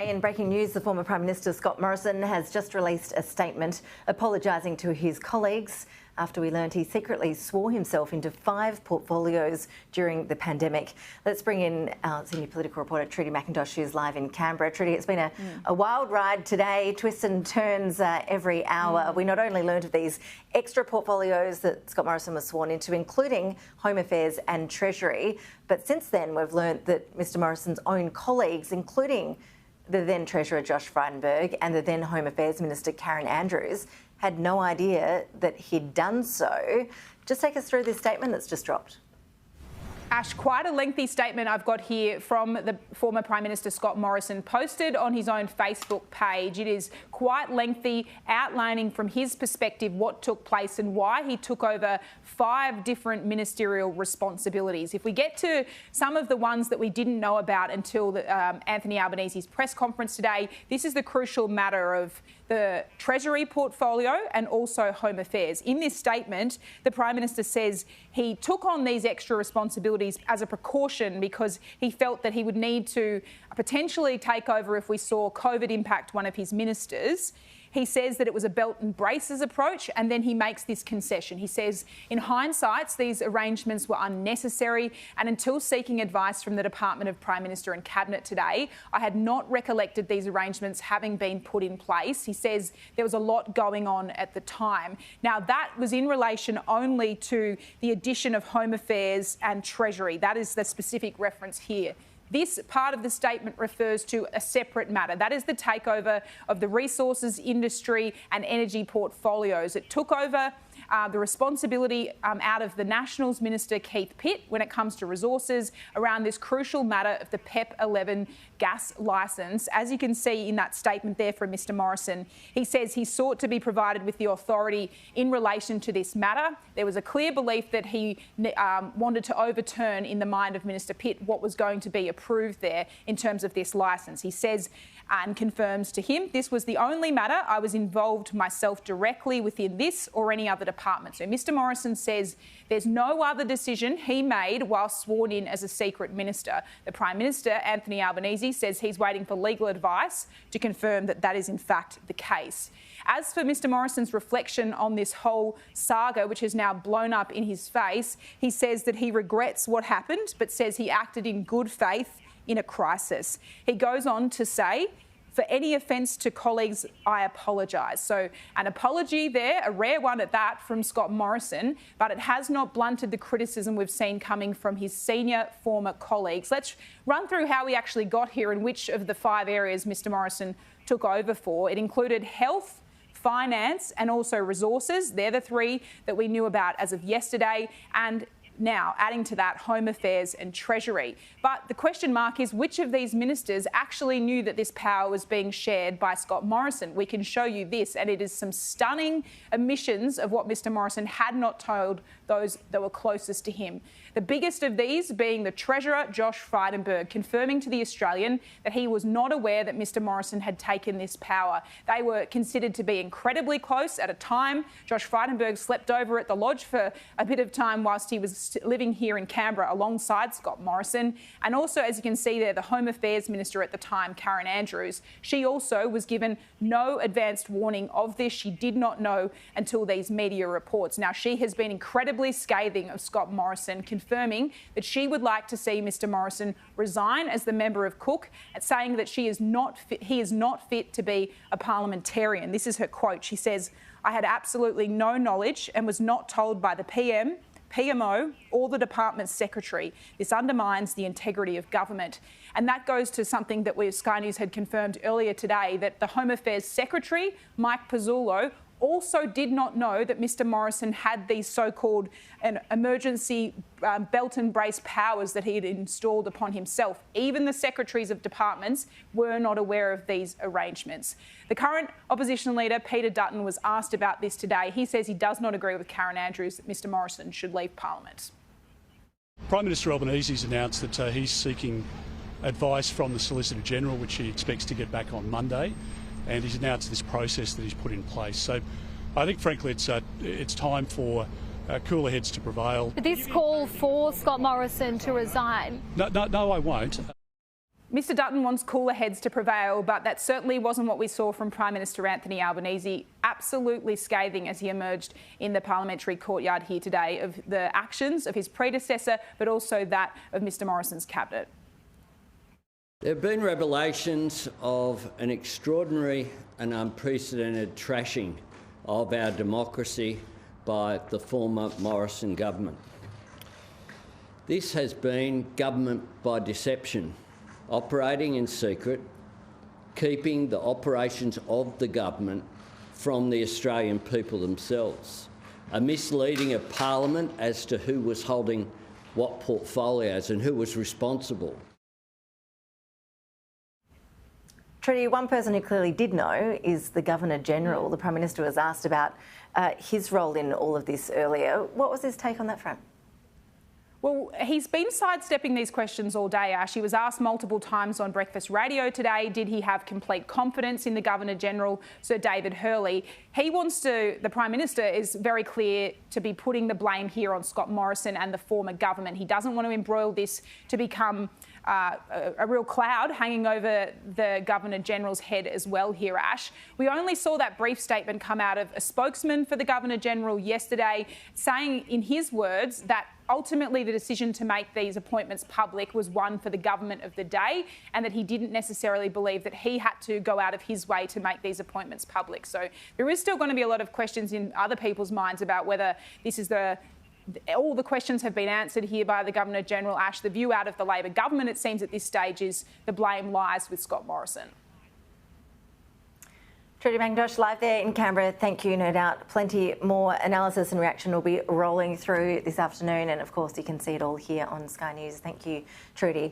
In breaking news, the former Prime Minister Scott Morrison has just released a statement apologising to his colleagues after we learned he secretly swore himself into 5 portfolios during the pandemic. Let's bring in our senior political reporter Trudy McIntosh, who's live in Canberra. Trudy, it's been a wild ride today, twists and turns every hour. We not only learned of these extra portfolios that Scott Morrison was sworn into, including Home Affairs and Treasury, but since then we've learned that Mr Morrison's own colleagues, including the then Treasurer Josh Frydenberg and the then Home Affairs Minister Karen Andrews, had no idea that he'd done so. Just take us through this statement that's just dropped. Ash, quite a lengthy statement I've got here from the former Prime Minister Scott Morrison, posted on his own Facebook page. It is quite lengthy, outlining from his perspective what took place and why he took over 5 different ministerial responsibilities. If we get to some of the ones that we didn't know about until Anthony Albanese's press conference today, this is the crucial matter of the Treasury portfolio and also Home Affairs. In this statement, the Prime Minister says he took on these extra responsibilities as a precaution because he felt that he would need to potentially take over if we saw COVID impact one of his ministers. He says that it was a belt and braces approach, and then he makes this concession. He says, in hindsight, these arrangements were unnecessary, and until seeking advice from the Department of Prime Minister and Cabinet today, I had not recollected these arrangements having been put in place. He says there was a lot going on at the time. Now, that was in relation only to the addition of Home Affairs and Treasury. That is the specific reference here. This part of the statement refers to a separate matter. That is the takeover of the resources, industry and energy portfolios. It took over the responsibility out of the Nationals Minister Keith Pitt when it comes to resources around this crucial matter of the PEP 11 gas licence. As you can see in that statement there from Mr Morrison, he says he sought to be provided with the authority in relation to this matter. There was a clear belief that he wanted to overturn in the mind of Minister Pitt what was going to be approved there in terms of this licence. He says and confirms to him, this was the only matter I was involved myself directly within this or any other department. So Mr Morrison says there's no other decision he made while sworn in as a secret minister. The Prime Minister, Anthony Albanese, says he's waiting for legal advice to confirm that that is in fact the case. As for Mr Morrison's reflection on this whole saga, which has now blown up in his face, he says that he regrets what happened, but says he acted in good faith in a crisis. He goes on to say, for any offence to colleagues, I apologise. So an apology there, a rare one at that from Scott Morrison, but it has not blunted the criticism we've seen coming from his senior former colleagues. Let's run through how we actually got here and which of the 5 areas Mr Morrison took over for. It included health, finance and also resources. They're the 3 that we knew about as of yesterday, and now, adding to that, Home Affairs and Treasury. But the question mark is which of these ministers actually knew that this power was being shared by Scott Morrison? We can show you this, and it is some stunning omissions of what Mr Morrison had not told those that were closest to him. The biggest of these being the Treasurer, Josh Frydenberg, confirming to The Australian that he was not aware that Mr Morrison had taken this power. They were considered to be incredibly close at a time. Josh Frydenberg slept over at the lodge for a bit of time whilst he was living here in Canberra alongside Scott Morrison. And also, as you can see there, the Home Affairs Minister at the time, Karen Andrews, she also was given no advanced warning of this. She did not know until these media reports. Now, she has been incredibly scathing of Scott Morrison, confirming that she would like to see Mr Morrison resign as the member of Cook, and saying that he is not fit to be a parliamentarian. This is her quote. She says, I had absolutely no knowledge and was not told by the PM, PMO or the department secretary. This undermines the integrity of government. And that goes to something that Sky News had confirmed earlier today, that the Home Affairs Secretary, Mike Pizzullo, also did not know that Mr Morrison had these so-called emergency belt and brace powers that he had installed upon himself. Even the secretaries of departments were not aware of these arrangements. The current opposition leader, Peter Dutton, was asked about this today. He says he does not agree with Karen Andrews that Mr Morrison should leave Parliament. Prime Minister Albanese has announced that he's seeking advice from the Solicitor General, which he expects to get back on Monday. And he's announced this process that he's put in place. So I think, frankly, it's time for cooler heads to prevail. But this call for Scott Morrison to resign? No, I won't. Mr Dutton wants cooler heads to prevail, but that certainly wasn't what we saw from Prime Minister Anthony Albanese, absolutely scathing as he emerged in the parliamentary courtyard here today of the actions of his predecessor, but also that of Mr Morrison's cabinet. There have been revelations of an extraordinary and unprecedented trashing of our democracy by the former Morrison government. This has been government by deception, operating in secret, keeping the operations of the government from the Australian people themselves, a misleading of Parliament as to who was holding what portfolios and who was responsible. Trudy, one person who clearly did know is the Governor-General. The Prime Minister was asked about his role in all of this earlier. What was his take on that front? Well, he's been sidestepping these questions all day, Ash. He was asked multiple times on Breakfast Radio today, did he have complete confidence in the Governor-General, Sir David Hurley? The Prime Minister is very clear to be putting the blame here on Scott Morrison and the former government. He doesn't want to embroil this to become a real cloud hanging over the Governor-General's head as well here, Ash. We only saw that brief statement come out of a spokesman for the Governor-General yesterday, saying in his words that ultimately the decision to make these appointments public was one for the government of the day, and that he didn't necessarily believe that he had to go out of his way to make these appointments public. So there is still going to be a lot of questions in other people's minds about whether this is all the questions have been answered here by the Governor-General, Ash. The view out of the Labor government, it seems at this stage, is the blame lies with Scott Morrison. Trudy McIntosh, live there in Canberra. Thank you. No doubt plenty more analysis and reaction will be rolling through this afternoon. And of course, you can see it all here on Sky News. Thank you, Trudy.